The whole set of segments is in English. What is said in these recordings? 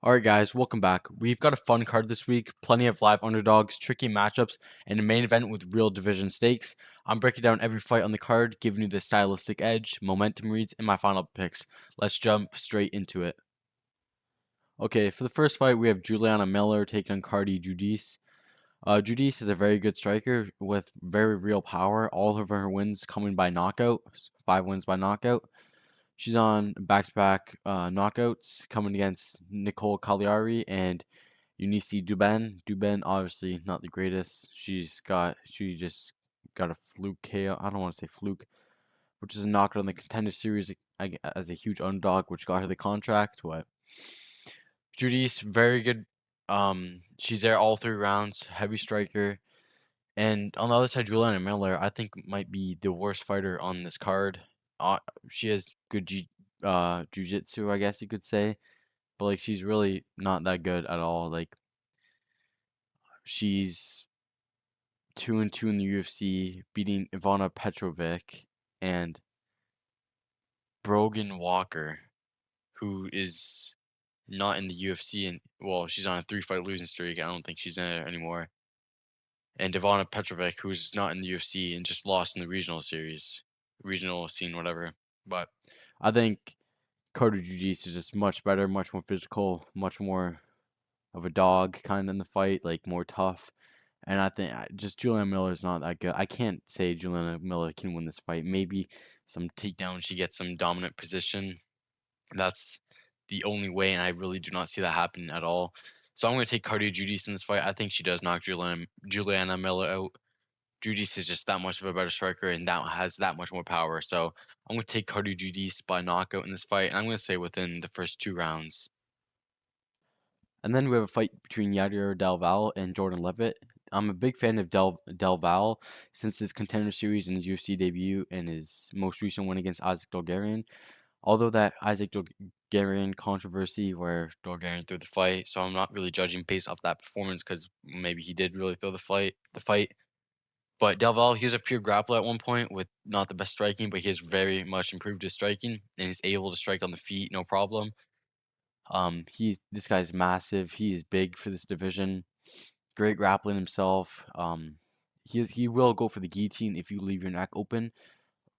All right, guys, welcome back. We've got a fun card this week, plenty of live underdogs, tricky matchups, and a main event with real division stakes. I'm breaking down every fight on the card, giving you the stylistic edge, momentum reads, and my final picks. Let's jump straight into it. Okay, for the first fight, we have Juliana Miller taking on Cardi Judice. Judice is a very good striker with very real power. All of her wins coming by knockout, 5 wins by knockout. She's on back-to-back knockouts coming against Nicole Cagliari and Eunice Duban. Duban obviously not the greatest. She just got a fluke KO. I don't want to say fluke, which is a knockout on the contender series as a huge underdog, which got her the contract. But Judy's very good. She's there all 3 rounds, heavy striker. And on the other side, Juliana Miller, I think might be the worst fighter on this card. Uh, she has good jiu-jitsu, I guess you could say, but like she's really not that good at all. Like she's 2-2 in the UFC, beating Ivana Petrovic and Brogan Walker, who is not in the UFC, and well, she's on a 3-fight losing streak. I don't think she's in it anymore. And Ivana Petrovic, who's not in the UFC and just lost in the regional scene, whatever. But I think Carter Jiu-Jitsu is just much better, much more physical, much more of a dog kind in the fight, like more tough. And I think just Juliana Miller is not that good. I can't say Juliana Miller can win this fight. Maybe some takedown, she gets some dominant position. That's the only way, and I really do not see that happening at all. So I'm going to take Cardio Judice in this fight. I think she does knock Juliana Miller out. Judice is just that much of a better striker and that has that much more power. So I'm going to take Cardio Judice by knockout in this fight, and I'm going to say within the first 2 rounds. And then we have a fight between Yadier Del Val and Jordan Levitt. I'm a big fan of Del Val since his contender series and his UFC debut and his most recent win against Isaac Dolgarian. Although that Isaac Dolgarian controversy where Dolgarian threw the fight, so I'm not really judging based off that performance because maybe he did really throw the fight. But Del Val, he was a pure grappler at one point with not the best striking, but he has very much improved his striking and he's able to strike on the feet, no problem. This guy's massive. He is big for this division. Great grappling himself. He will go for the guillotine if you leave your neck open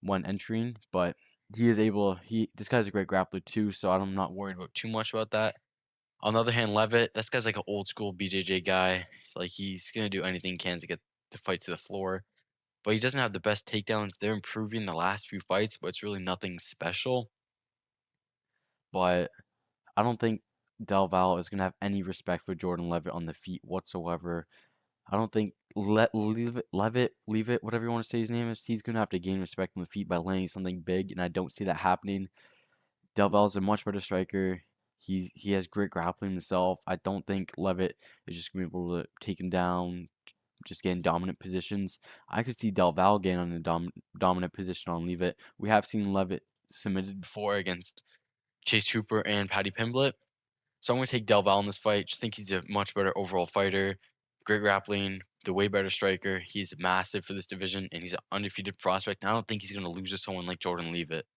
when entering, but he is able. This guy's a great grappler too, so I'm not worried about too much about that. On the other hand, Levitt, this guy's like an old school BJJ guy. Like he's gonna do anything he can to get the fight to the floor, but he doesn't have the best takedowns. They're improving the last few fights, but it's really nothing special. But I don't think Del Valle is gonna have any respect for Jordan Levitt on the feet whatsoever. I don't think leave it, whatever you want to say his name is. He's gonna have to gain respect on the feet by landing something big, and I don't see that happening. Del Valle is a much better striker. He has great grappling himself. I don't think Levitt is just gonna be able to take him down, just get in dominant positions. I could see Del Valle getting on a dominant position on Levitt. We have seen Levitt submitted before against Chase Hooper and Paddy Pimblett. So I'm going to take Del Val in this fight. Just think he's a much better overall fighter. Great grappling, the way better striker. He's massive for this division, and he's an undefeated prospect. And I don't think he's going to lose to someone like Jordan Leavitt.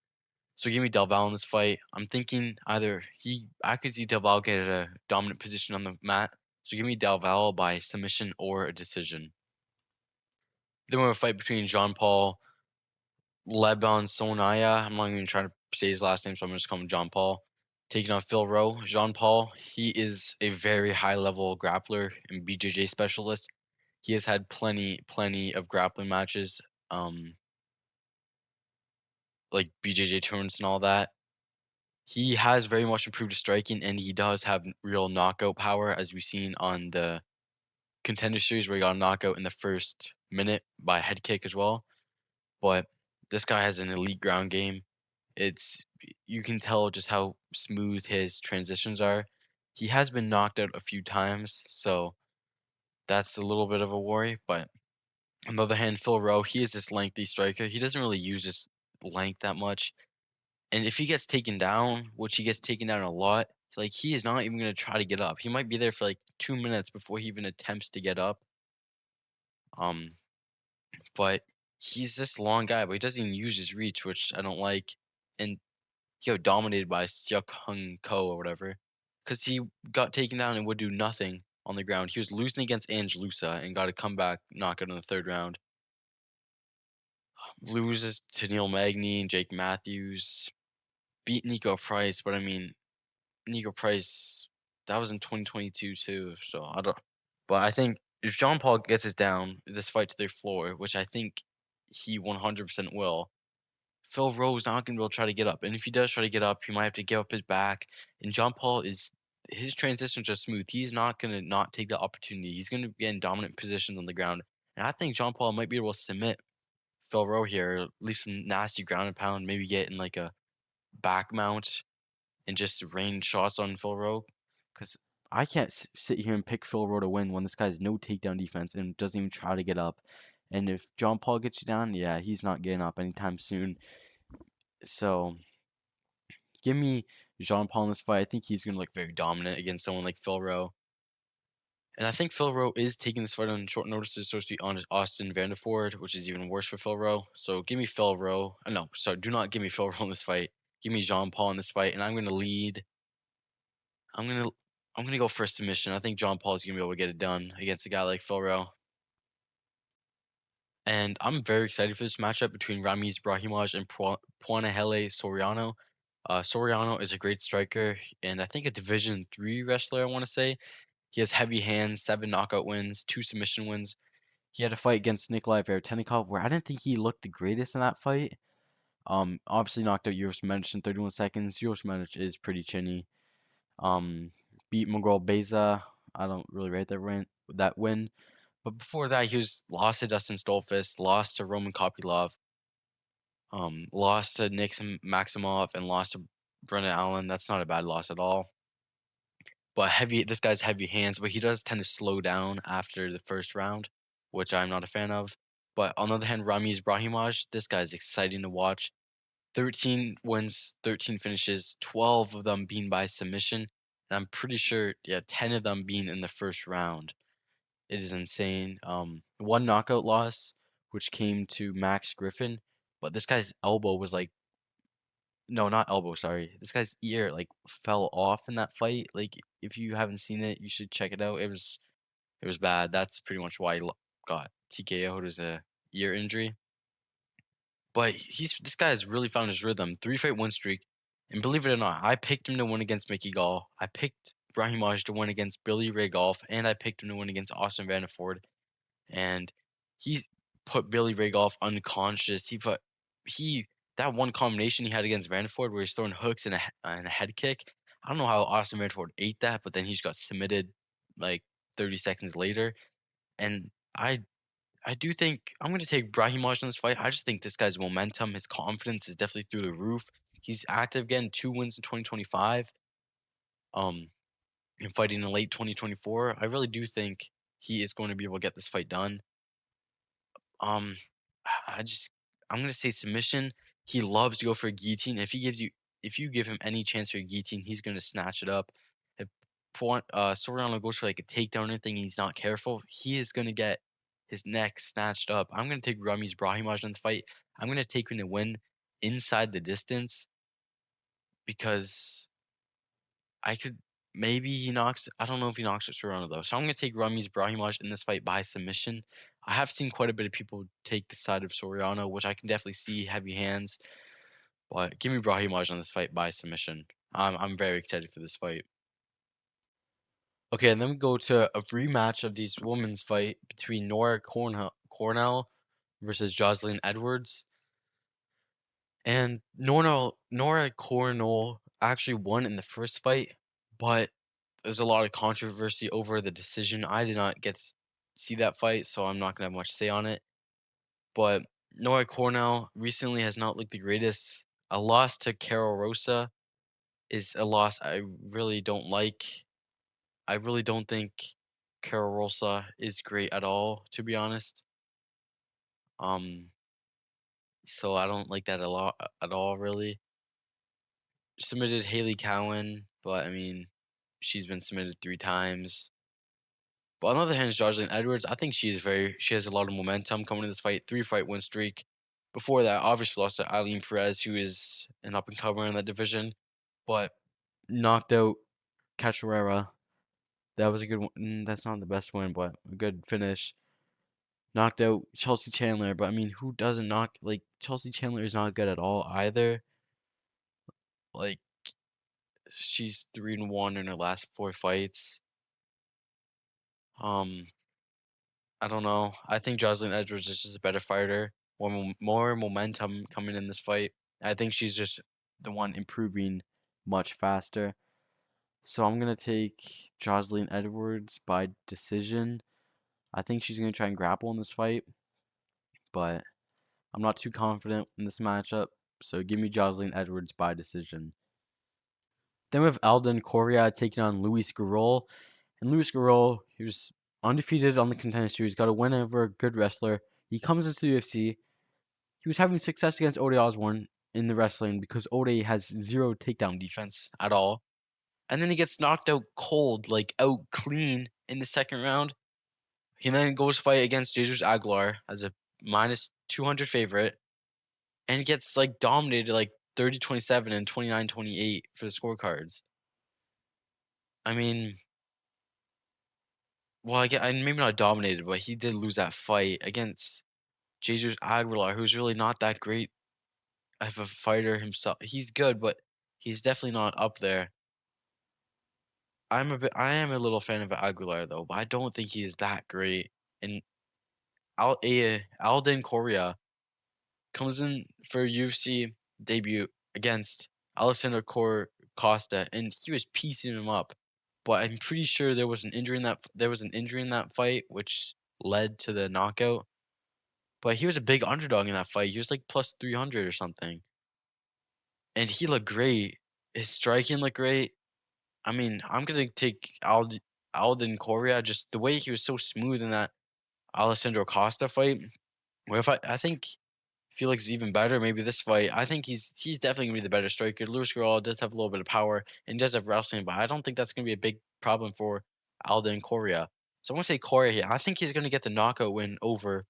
So give me Del Val in this fight. I'm thinking I could see Del Val get a dominant position on the mat. So give me Del Val by submission or a decision. Then we have a fight between Jean Paul Lebon Sonaya. I'm not even trying to say his last name, so I'm just calling him John Paul. Taking on Phil Rowe. Jean Paul, he is a very high level grappler and BJJ specialist. He has had plenty of grappling matches, like BJJ tournaments and all that. He has very much improved his striking, and he does have real knockout power, as we've seen on the contender series, where he got a knockout in the first minute by head kick as well. But this guy has an elite ground game. It's You can tell just how smooth his transitions are. He has been knocked out a few times, so that's a little bit of a worry. But on the other hand, Phil Rowe, he is this lengthy striker. He doesn't really use his length that much. And if he gets taken down, which he gets taken down a lot, like he is not even gonna try to get up. He might be there for like 2 minutes before he even attempts to get up. Um, but he's this long guy, but he doesn't even use his reach, which I don't like. And he got dominated by Seok Hung Ko or whatever. because he got taken down and would do nothing on the ground. He was losing against Angelusa and got a comeback knockout in the 3rd round. Loses to Neil Magny and Jake Matthews. Beat Nico Price, but I mean, Nico Price, that was in 2022 too, so I don't but I think if John Paul gets us down this fight to their floor, which I think he 100% will, Phil Rowe's not gonna be able to try to get up, and if he does try to get up, he might have to give up his back, and John Paul is his transitions are smooth. He's not gonna not take the opportunity. He's gonna be in dominant positions on the ground, and I think John Paul might be able to submit Phil Rowe here, leave some nasty ground and pound, maybe get in like a back mount and just rain shots on Phil Rowe. Because I can't sit here and pick Phil Rowe to win when this guy has no takedown defense and doesn't even try to get up. And if John Paul gets you down, yeah, he's not getting up anytime soon. So give me Jean Paul in this fight. I think he's going to look very dominant against someone like Phil Rowe. And I think Phil Rowe is taking this fight on short notice. It's supposed to be on Austin Vanderford, which is even worse for Phil Rowe. So give me Phil Rowe. No, sorry, do not give me Phil Rowe in this fight. Give me Jean Paul in this fight, and I'm going to lead. I'm gonna I'm gonna go for a submission. I think John Paul is gonna be able to get it done against a guy like Phil Rowe. And I'm very excited for this matchup between Ramiz Brahimaj and Puanahele Soriano. Soriano is a great striker and I think a Division 3 wrestler, I want to say. He has heavy hands, 7 knockout wins, 2 submission wins. He had a fight against Nikolai Veretennikov where I didn't think he looked the greatest in that fight. Obviously knocked out Yurosmanic in 31 seconds. Yurosmanic is pretty chinny. Um, beat Miguel Beza. I don't really rate that win. But before that, he was lost to Dustin Stolfus, lost to Roman Kopylov, lost to Nixon Maximov, and lost to Brennan Allen. That's not a bad loss at all. But this guy's heavy hands, but he does tend to slow down after the first round, which I'm not a fan of. But on the other hand, Ramiz Brahimaj, this guy's exciting to watch. 13 wins, 13 finishes, 12 of them being by submission. And I'm pretty sure, yeah, 10 of them being in the first round. It is insane. One knockout loss, which came to Max Griffin, but this guy's elbow was like, no, not elbow, sorry. This guy's ear like fell off in that fight. Like, if you haven't seen it, you should check it out. It was bad. That's pretty much why he got TKO'd, as a ear injury. But this guy has really found his rhythm. 3-fight win streak. And believe it or not, I picked him to win against Mickey Gall. I picked Brahimaj to win against Billy Ray Golf, and I picked him to win against Austin Vanderford. And he's put Billy Ray Golf unconscious. He that one combination he had against Vanderford where he's throwing hooks and a head kick. I don't know how Austin Vanderford ate that, but then he just got submitted like 30 seconds later. And I do think I'm going to take Brahimaj in this fight. I just think this guy's momentum, his confidence is definitely through the roof. He's active again, 2 wins in 2025. Um, and fighting in late 2024. I really do think he is going to be able to get this fight done. Um, I just I'm gonna say submission. He loves to go for a guillotine. If you give him any chance for a guillotine, he's gonna snatch it up. If Soriano goes for like a takedown or anything, and he's not careful, he is gonna get his neck snatched up. I'm gonna take Ramiz Brahimaj in the fight. I'm gonna take him to win inside the distance because I could maybe he knocks. I don't know if he knocks at Serrano though. So I'm gonna take Ramiz Brahimaj in this fight by submission. I have seen quite a bit of people take the side of Soriano, which I can definitely see heavy hands. But give me Brahimaj on this fight by submission. I'm very excited for this fight. Okay, and then we go to a rematch of these women's fight between Cornell versus Jocelyn Edwards. And Nora Cornell actually won in the first fight, but there's a lot of controversy over the decision. I did not get to see that fight, so I'm not gonna have much to say on it. But Nora Cornell recently has not looked the greatest. A loss to Carol Rosa is a loss I really don't like. I really don't think Carol Rosa is great at all, to be honest. Um, so I don't like that a lot at all, really. Submitted Haley Cowan, but I mean, she's been submitted 3 times. But on the other hand, Jocelyn Edwards, I think she has a lot of momentum coming to this fight. 3-fight win streak. Before that, obviously lost to Eileen Perez, who is an up and comer in that division, but knocked out Cachoeira. That was a good one. That's not the best win, but a good finish. Knocked out Chelsea Chandler, but I mean, who doesn't knock like Chelsea Chandler is not good at all either. Like she's 3-1 in her last 4 fights. Um, I don't know. I think Jocelyn Edwards is just a better fighter. More momentum coming in this fight. I think she's just the one improving much faster. So I'm gonna take Jocelyn Edwards by decision. I think she's gonna try and grapple in this fight, but I'm not too confident in this matchup. So give me Jocelyn Edwards by decision. Then we have Alden Correa taking on Luis Garol. And Luis Garol, he was undefeated on the Contender Series, got a win over a good wrestler. He comes into the UFC. He was having success against Ode Osbourne in the wrestling because Ode has zero takedown defense at all. And then he gets knocked out cold, like out clean in the second round. He then goes fight against Jesus Aguilar as a minus 200 favorite and gets like dominated like 30-27 and 29-28 for the scorecards. I mean, well, maybe not dominated, but he did lose that fight against Jesus Aguilar, who's really not that great of a fighter himself. He's good, but he's definitely not up there. I am a little fan of Aguilar though, but I don't think he's that great. And Alden Correa comes in for UFC debut against Alessandro Costa, and he was piecing him up. But I'm pretty sure there was an injury in that fight, which led to the knockout. But he was a big underdog in that fight. He was like plus 300 or something, and he looked great. His striking looked great. I mean, I'm gonna take Alden Correa, just the way he was so smooth in that Alessandro Costa fight. Where if I think Felix is even better. Maybe this fight, I think he's definitely gonna be the better striker. Luis Guerrero does have a little bit of power and does have wrestling, but I don't think that's gonna be a big problem for Alden Correa. So I'm gonna say Correa here. I think he's gonna get the knockout win over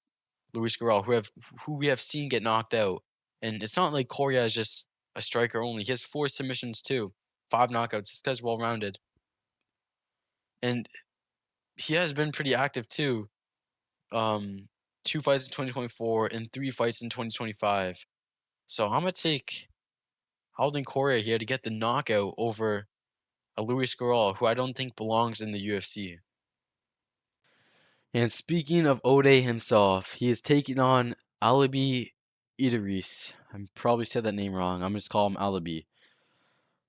Luis Guerrero, who we have seen get knocked out. And it's not like Correa is just a striker only. He has 4 submissions too, 5 knockouts. This guy's well rounded, and he has been pretty active too. 2 fights in 2024 and 3 fights in 2025. So I'm gonna take Alden Correa here to get the knockout over a Luis Guerrero, who I don't think belongs in the UFC. And speaking of Ode himself, he is taking on Alibi Idris. I probably said that name wrong. I'm just call him Alibi.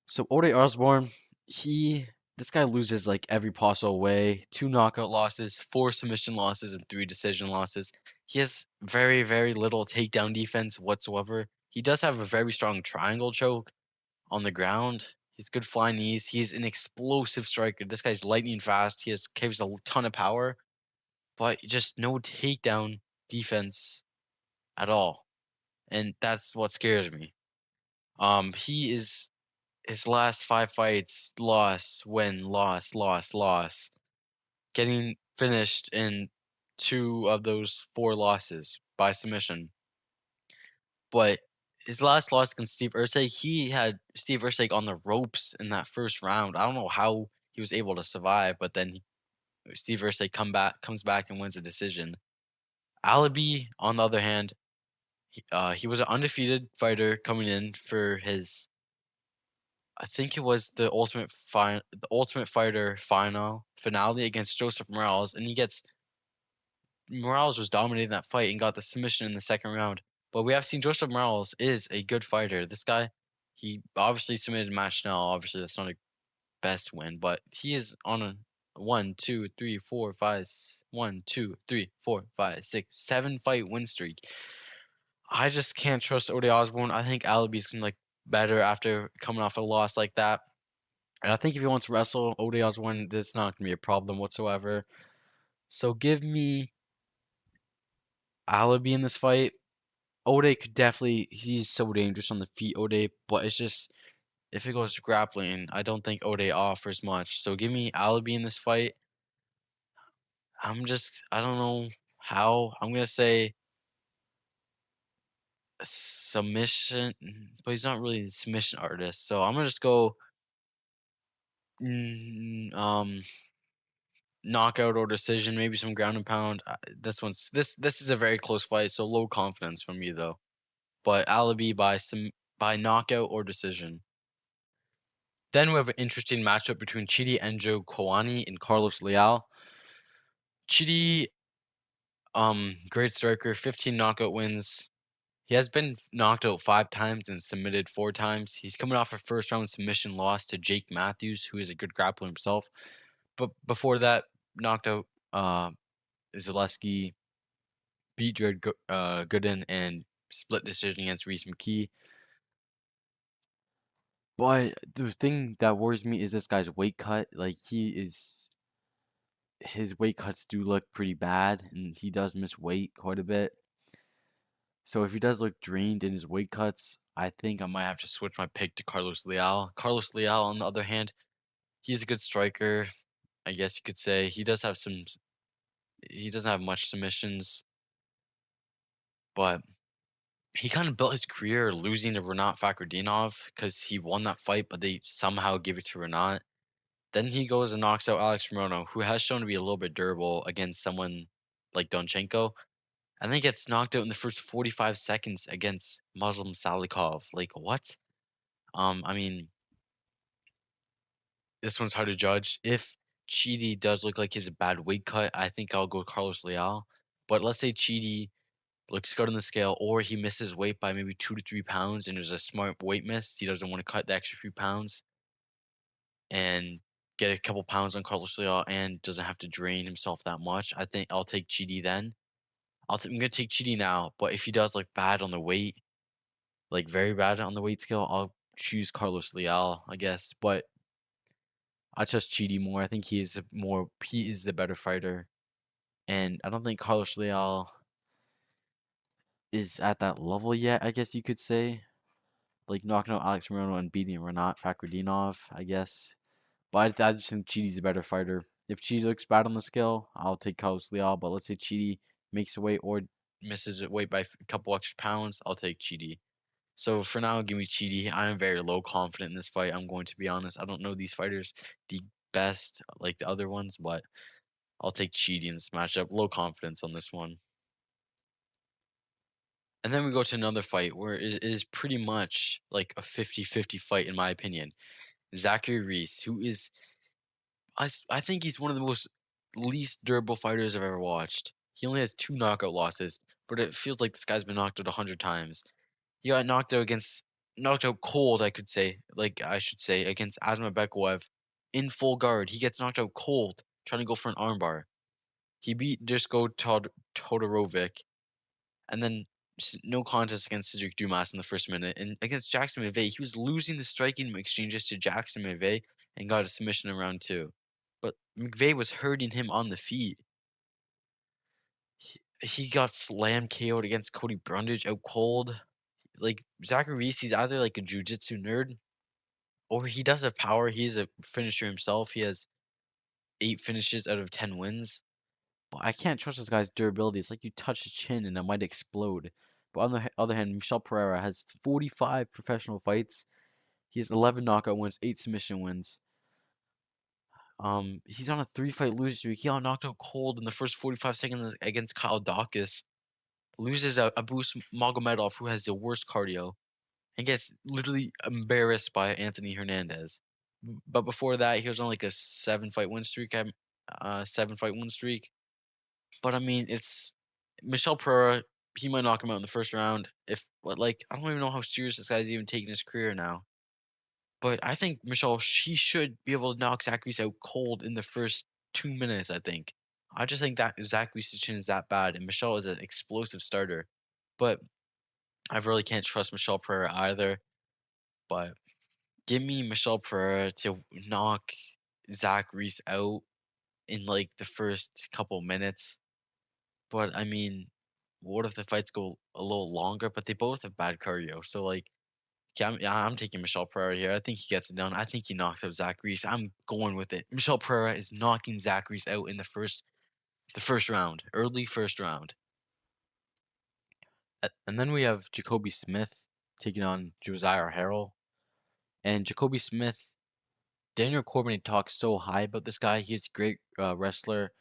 So Ode Osbourne, this guy loses like every possible way. 2 knockout losses, 4 submission losses, and 3 decision losses. He has very, very little takedown defense whatsoever. He does have a very strong triangle choke on the ground. He's good flying knees. He's an explosive striker. This guy's lightning fast. He carries a ton of power, but just no takedown defense at all. And that's what scares me. He is his last 5 fights, loss, win, loss, loss, loss. Getting finished in 2 of those 4 losses by submission. But his last loss against Steve Ursay, he had Steve Ursay on the ropes in that first round. I don't know how he was able to survive, but then Steve Ursay comes back and wins a decision. Alibi, on the other hand, he was an undefeated fighter coming in for his, I think it was the Ultimate Fighter finale against Joseph Morales, and Morales was dominating that fight and got the submission in the second round. But we have seen Joseph Morales is a good fighter. This guy, he obviously submitted Matt Schnell. Obviously, that's not a best win, but he is on a 7 fight win streak. I just can't trust Ode Osbourne. I think Alibi's gonna like better after coming off a loss like that. And I think if he wants to wrestle Ode Osbourne, this not gonna be a problem whatsoever. So give me Alibi in this fight. Ode could definitely, he's so dangerous on the feet, Ode, but it's just, if it goes to grappling, I don't think Ode offers much. So give me Alibi in this fight. I don't know how. I'm going to say submission, but he's not really a submission artist. So I'm going to just go Mm, knockout or decision, maybe some ground and pound. This is a very close fight, so low confidence from me though. But Alibi by knockout or decision. Then we have an interesting matchup between Chidi Enjo Kowani and Carlos Leal. Chidi, great striker, 15 knockout wins. He has been knocked out 5 times and submitted 4 times. He's coming off a first round submission loss to Jake Matthews, who is a good grappler himself. But before that, knocked out Zaleski, beat Jared Gooden, and split decision against Reese McKee. But the thing that worries me is this guy's weight cut. Like his weight cuts do look pretty bad, and he does miss weight quite a bit. So if he does look drained in his weight cuts, I think I might have to switch my pick to Carlos Leal. Carlos Leal, on the other hand, he's a good striker. I guess you could say he does have some. He doesn't have much submissions, but he kind of built his career losing to Renat Fakhretdinov because he won that fight, but they somehow give it to Renat. Then he goes and knocks out Alex Morono, who has shown to be a little bit durable against someone like Donchenko, and then gets knocked out in the first 45 seconds against Muslim Salikov. Like what? I mean, this one's hard to judge. If Chidi does look like he's a bad weight cut, I think I'll go Carlos Leal. But let's say Chidi looks good on the scale, or he misses weight by maybe 2 to 3 pounds, and there's a smart weight miss. He doesn't want to cut the extra few pounds and get a couple pounds on Carlos Leal, and doesn't have to drain himself that much. I think I'll take Chidi then. I'm gonna take Chidi now, but if he does look bad on the weight, like very bad on the weight scale, I'll choose Carlos Leal, I guess. But I trust Chidi more. I think he is the better fighter, and I don't think Carlos Leal is at that level yet. I guess you could say, like knocking out Alex Morono and beating Renat Fakhretdinov, I guess. But I just think Chidi's a better fighter. If Chidi looks bad on the scale, I'll take Carlos Leal. But let's say Chidi makes a weight or misses it weight by a couple extra pounds, I'll take Chidi. So for now, give me Chidi. I am very low confident in this fight. I'm going to be honest. I don't know these fighters the best like the other ones, but I'll take Chidi in this matchup. Low confidence on this one. And then we go to another fight where it is pretty much like a 50-50 fight, in my opinion. Zachary Reese, who is, I think he's one of the most least durable fighters I've ever watched. He only has 2 knockout losses, but it feels like this guy's been knocked out 100 times. He got knocked out cold, I should say, against Asma Bekayev in full guard. He gets knocked out cold trying to go for an armbar. He beat Todorovic, and then no contest against Cedric Dumas in the first minute. And against Jackson McVeigh, he was losing the striking exchanges to Jackson McVeigh and got a submission in round 2. But McVeigh was hurting him on the feet. He got slam KO'd against Cody Brundage out cold. Like Zachary Reese, he's either like a jujitsu nerd or he does have power. He's a finisher himself. He has 8 finishes out of 10 wins. But I can't trust this guy's durability. It's like you touch his chin and it might explode. But on the other hand, Michel Pereira has 45 professional fights. He has 11 knockout wins, 8 submission wins. He's on a 3-fight losing streak. He got knocked out cold in the first 45 seconds against Kyle Dawkins. Loses Abus Magomedov, who has the worst cardio, and gets literally embarrassed by Anthony Hernandez. But before that, he was on like a 7-fight win streak. 7-fight win streak. But I mean, it's Michel Pereira. He might knock him out in the first round. But like, I don't even know how serious this guy's even taking his career now. But I think Michel, he should be able to knock Zach Reese out cold in the first 2 minutes. I think. I just think that Zach Reese's chin is that bad, and Michel is an explosive starter. But I really can't trust Michel Pereira either. But give me Michel Pereira to knock Zach Reese out in like the first couple minutes. But I mean, what if the fights go a little longer? But they both have bad cardio. So like, yeah, I'm taking Michel Pereira here. I think he gets it done. I think he knocks out Zach Reese. I'm going with it. Michel Pereira is knocking Zach Reese out in the first round, early first round. And then we have Jacoby Smith taking on Josiah Harrell. And Jacoby Smith, Daniel Cormier talks so high about this guy. He's a great wrestler.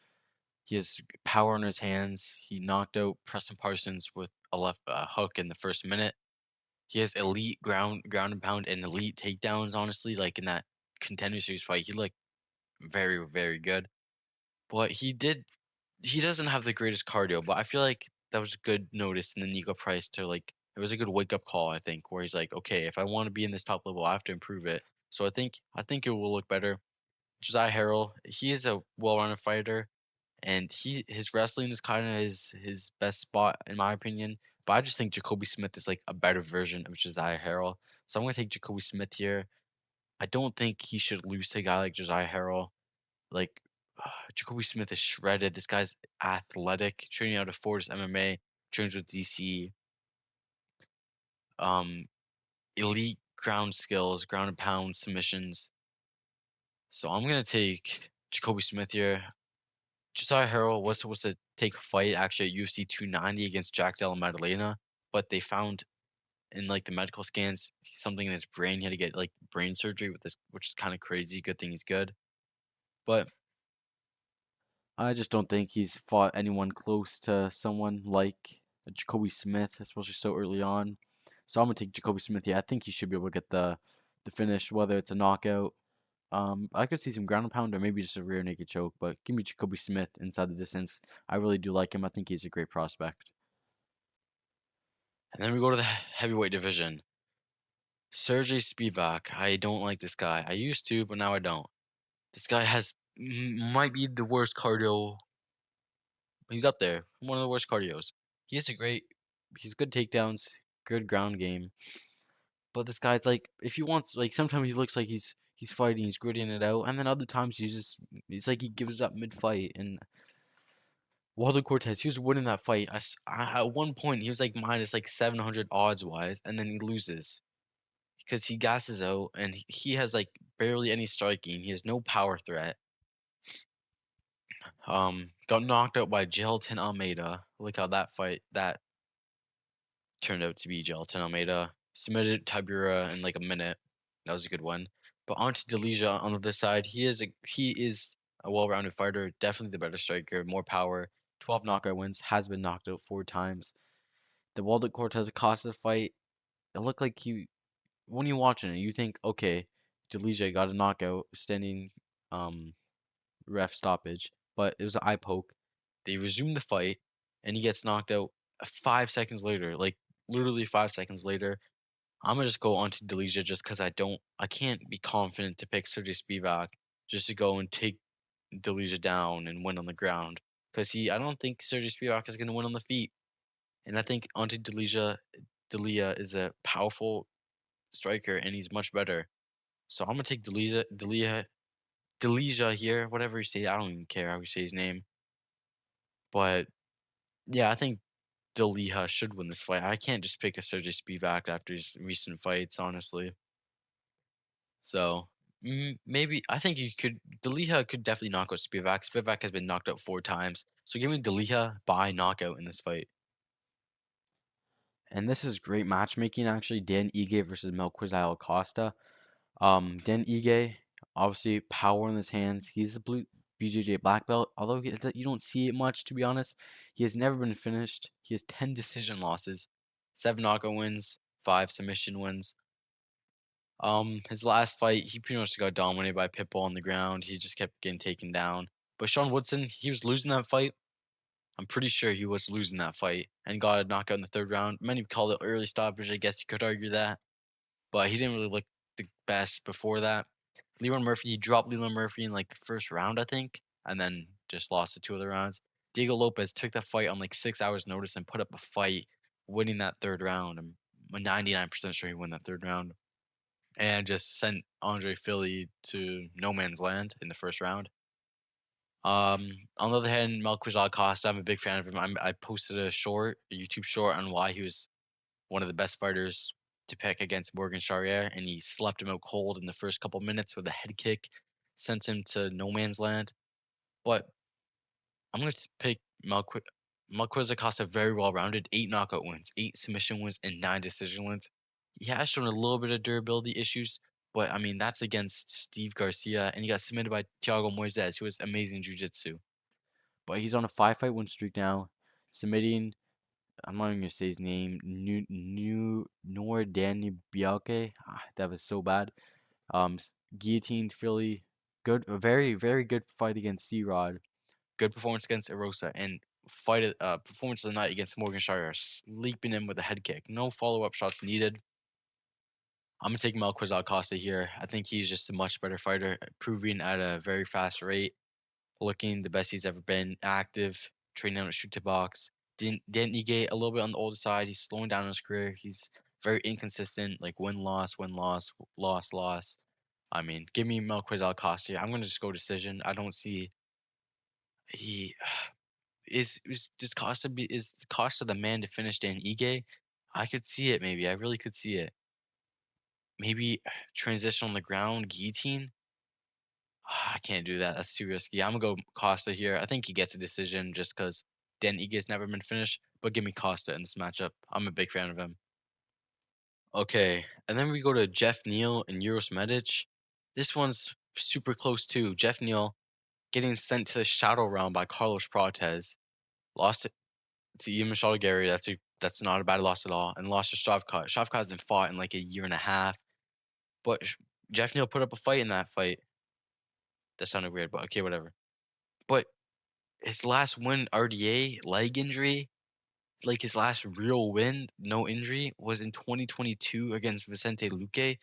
He has power in his hands. He knocked out Preston Parsons with a left hook in the first minute. He has elite ground and pound and elite takedowns. Honestly, like in that contender series fight, he looked very very good. But he doesn't have the greatest cardio. But I feel like that was a good notice in the Nico Price to like it was a good wake up call. I think where he's like, okay, if I want to be in this top level, I have to improve it. So I think it will look better. Josiah Harrell, he is a well-rounded fighter, and his wrestling is kind of his best spot in my opinion. But I just think Jacoby Smith is like a better version of Josiah Harrell. So I'm gonna take Jacoby Smith here. I don't think he should lose to a guy like Josiah Harrell. Like Jacoby Smith is shredded. This guy's athletic, training out of Fortis MMA, trains with DC. Um, elite ground skills, ground and pound submissions. So I'm gonna take Jacoby Smith here. Josiah Harrell was supposed to take a fight actually at UFC 290 against Jack Della Maddalena, but they found in like the medical scans something in his brain. He had to get like brain surgery with this, which is kind of crazy. Good thing he's good, but I just don't think he's fought anyone close to someone like Jacoby Smith, especially so early on. So I'm gonna take Jacoby Smith. Yeah, I think he should be able to get the finish, whether it's a knockout. I could see some ground and pound or maybe just a rear naked choke, but give me Jacoby Smith inside the distance. I really do like him. I think he's a great prospect. And then we go to the heavyweight division. Sergey Spivak. I don't like this guy. I used to, but now I don't. This guy might be the worst cardio. He's up there. One of the worst cardios. He has a great. He's good takedowns, good ground game. But this guy's like, if he wants, like, sometimes he looks like he's fighting, he's gritting it out, and then other times he's like he gives up mid fight. And Waldo Cortez, he was winning that fight. At one point, he was like minus like 700 odds wise, and then he loses because he gasses out and he has like barely any striking. He has no power threat. Got knocked out by Gelatin Almeida. Look how that turned out to be Gelatin Almeida. Submitted Tibura in like a minute. That was a good one. But on to Delija on the other side. He is a well-rounded fighter, definitely the better striker, more power. 12 knockout wins, has been knocked out 4 times. The Waldo Cortez Acosta fight, it looked like he when you're watching it, you think, okay, Delija got a knockout, standing ref stoppage, but it was an eye poke. They resume the fight, and he gets knocked out 5 seconds later, like literally 5 seconds later. I'm gonna just go on to Delija just because I can't be confident to pick Sergey Spivak just to go and take Delija down and win on the ground. Because I don't think Sergey Spivak is gonna win on the feet. And I think onto Delia is a powerful striker and he's much better. So I'm gonna take Delija here, whatever you say. I don't even care how you say his name. But yeah, I think Delija should win this fight. I can't just pick a Sergey Spivak after his recent fights, honestly. So maybe I think you could. Delija could definitely knock out Spivak. Spivak has been knocked out 4 times. So give me Delija by knockout in this fight. And this is great matchmaking, actually. Dan Ige versus Melquizael Acosta. Dan Ige, obviously power in his hands. He's a blue BJJ black belt, although you don't see it much, to be honest. He has never been finished. He has 10 decision losses, 7 knockout wins, 5 submission wins. His last fight, he pretty much got dominated by Pitbull on the ground. He just kept getting taken down. But Sean Woodson, he was losing that fight. I'm pretty sure he was losing that fight and got a knockout in the third round. Many call it early stoppage. I guess you could argue that, but he didn't really look the best before that. Leroy Murphy, he dropped Leroy Murphy in like the first round, I think, and then just lost the 2 other rounds. Diego Lopez took that fight on like 6 hours' notice and put up a fight, winning that third round. I'm 99% sure he won that third round, and just sent Andre Philly to no man's land in the first round. On the other hand, Melquizael Costa, I'm a big fan of him. I posted a YouTube short, on why he was one of the best fighters to pick against Morgan Charrier, and he slept him out cold in the first couple minutes with a head kick, sent him to no man's land. But I'm going to pick Melquizael Costa, very well rounded, 8 knockout wins, 8 submission wins, and 9 decision wins. He has shown a little bit of durability issues, But I mean, that's against Steve Garcia, and he got submitted by Thiago Moises, who has amazing jiu-jitsu. But he's on a 5-fight win streak now, submitting. I'm not even gonna say his name. Nor Danny Bialke. That was so bad. Guillotined Philly. Good, a very very good fight against C Rod. Good performance against Erosa, and performance of the night against Morgan Shire, sleeping him with a head kick. No follow up shots needed. I'm gonna take Melquiz Acosta here. I think he's just a much better fighter, proving at a very fast rate, looking the best he's ever been, active, training on a shoot to box. Didn't he get a little bit on the older side? He's slowing down in his career. He's very inconsistent, like win loss, loss loss. I mean, give me Melquiz Acosta. I'm gonna just go decision. I don't see he is does Costa be is Costa the man to finish Dan Ige? I could see it maybe. I really could see it. Maybe transition on the ground, guillotine. I can't do that. That's too risky. I'm gonna go Costa here. I think he gets a decision just because Dan Ige's never been finished. But give me Costa in this matchup. I'm a big fan of him. Okay, and then we go to Jeff Neal and Euros Medic. This one's super close too. Jeff Neal getting sent to the shadow round by Carlos Prates. Lost to Ian Michel Gary. That's not a bad loss at all. And lost to Shavkat. Shavkat hasn't fought in like a year and a half. But Jeff Neal put up a fight in that fight. That sounded weird, but okay, whatever. But his last win, RDA, leg injury, like his last real win, no injury, was in 2022 against Vicente Luque.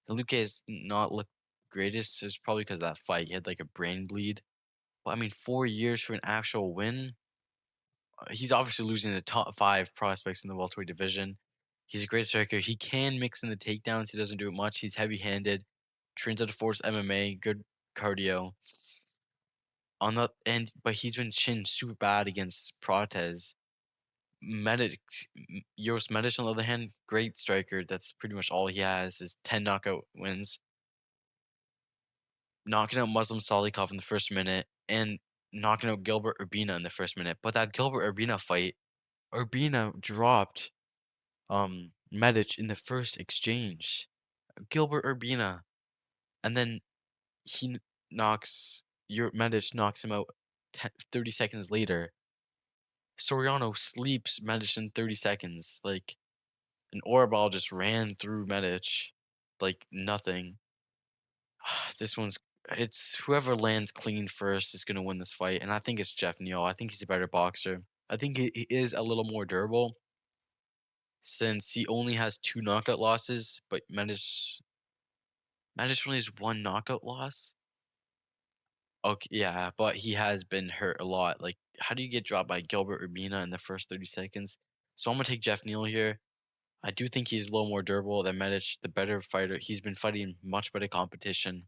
And Luque has not looked greatest. It's probably because of that fight. He had like a brain bleed. But I mean, 4 years for an actual win. He's obviously losing the top five prospects in the welterweight division. He's a great striker. He can mix in the takedowns. He doesn't do it much. He's heavy-handed. Trains out of force MMA. Good cardio. On the end, but he's been chinned super bad against Prates. Medic, Yoros Medic, on the other hand, great striker. That's pretty much all he has is 10 knockout wins, knocking out Muslim Salikov in the first minute, and knocking out Gilbert Urbina in the first minute. But that Gilbert Urbina fight, Urbina dropped Medic in the first exchange. Gilbert Urbina, and then he knocks your Medic knocks him out 30 seconds later. Soriano sleeps Medic in 30 seconds. Like an aura ball just ran through Medic like nothing. This one's it's whoever lands clean first is gonna win this fight, and I think it's Jeff Neal. I think he's a better boxer. I think he is a little more durable since he only has two knockout losses, but Medic only has one knockout loss. Okay, yeah, but he has been hurt a lot. Like, how do you get dropped by Gilbert Urbina in the first 30 seconds? So I'm gonna take Jeff Neal here. I do think he's a little more durable than Medic, the better fighter. He's been fighting much better competition,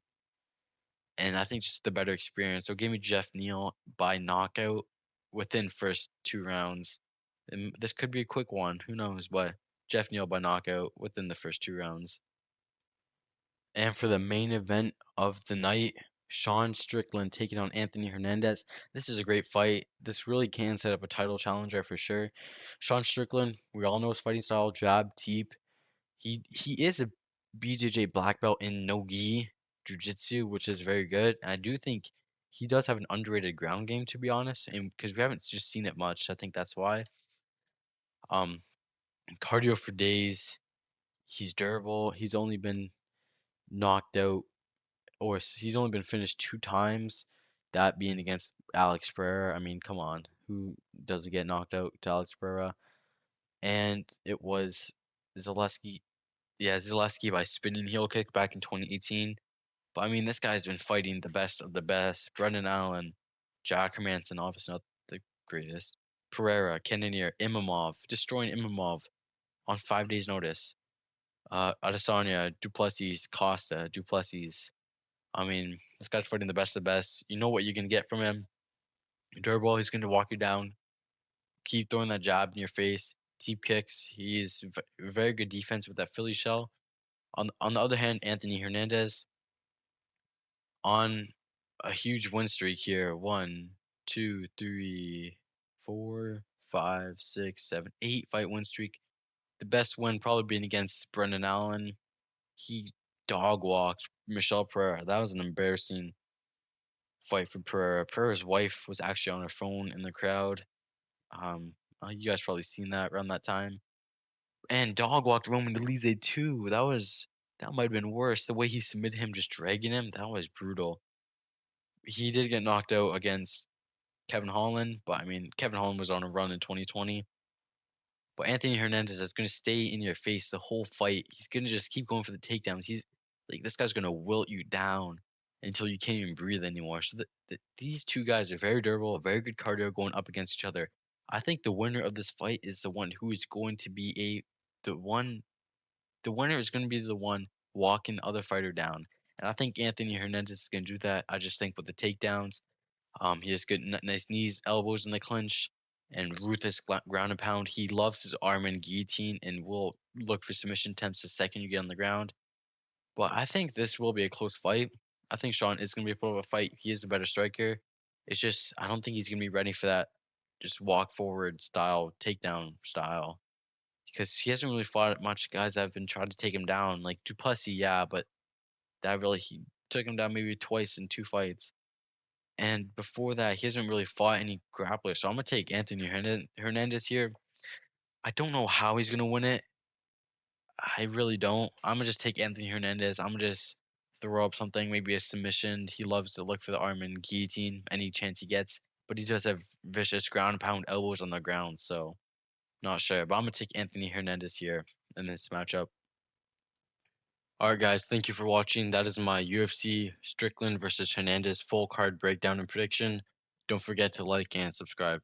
and I think just the better experience. So give me Jeff Neal by knockout within first 2 rounds. And this could be a quick one. Who knows? But Jeff Neal by knockout within the first 2 rounds. And for the main event of the night, Sean Strickland taking on Anthony Hernandez. This is a great fight. This really can set up a title challenger for sure. Sean Strickland, we all know his fighting style, jab, teep. He is a BJJ black belt in no-gi jiu-jitsu, which is very good. And I do think he does have an underrated ground game, to be honest, and because we haven't just seen it much, I think that's why. Um, Cardio for days. He's durable. He's only been knocked out, he's only been finished 2 times. That being against Alex Pereira. I mean, come on, who doesn't get knocked out to Alex Pereira? And it was Zaleski. Yeah, Zaleski by spinning heel kick back in 2018. But I mean, this guy's been fighting the best of the best. Brendan Allen, Jack Hermanson, obviously not the greatest. Pereira, Cannonier, Imamov, destroying Imamov on 5 days' notice. Adesanya, Duplessis, Costa, Duplessis. I mean, this guy's fighting the best of the best. You know what you can get from him. Durable, he's going to walk you down. Keep throwing that jab in your face. Deep kicks. He's very good defense with that Philly shell. On the other hand, Anthony Hernandez on a huge win streak here. 1, 2, 3, 4, 5, 6, 7, 8 fight win streak. The best win probably being against Brendan Allen. He dog walked Michelle Pereira. That was an embarrassing fight for Pereira. Pereira's wife was actually on her phone in the crowd. Um, you guys probably seen that around that time. And dog walked Roman Dolidze too. That might have been worse. The way he submitted him, just dragging him, that was brutal. He did get knocked out against Kevin Holland, but I mean, Kevin Holland was on a run in 2020. But Anthony Hernandez is going to stay in your face the whole fight. He's going to just keep going for the takedowns. He's like, this guy's going to wilt you down until you can't even breathe anymore. So these two guys are very durable, very good cardio going up against each other. I think the winner of this fight is the one who is going to be the one. The winner is going to be the one walking the other fighter down. And I think Anthony Hernandez is going to do that. I just think with the takedowns, he has good, nice knees, elbows in the clinch, and ruthless ground and pound. He loves his arm and guillotine, and will look for submission attempts the second you get on the ground. But I think this will be a close fight. I think Sean is going to be a bit of a fight. He is a better striker. It's just I don't think he's going to be ready for that just walk forward style, takedown style, because he hasn't really fought much guys that have been trying to take him down. Like Duplessis, yeah, but that really he took him down maybe twice in 2 fights. And before that, he hasn't really fought any grapplers. So I'm gonna take Anthony Hernandez here. I don't know how he's gonna win it. I really don't. I'm gonna just take Anthony Hernandez. I'm gonna just throw up something, maybe a submission. He loves to look for the arm and guillotine any chance he gets, but he does have vicious ground and pound elbows on the ground. So not sure, but I'm gonna take Anthony Hernandez here in this matchup. All right, guys, thank you for watching. That is my UFC Strickland versus Hernandez full card breakdown and prediction. Don't forget to like and subscribe.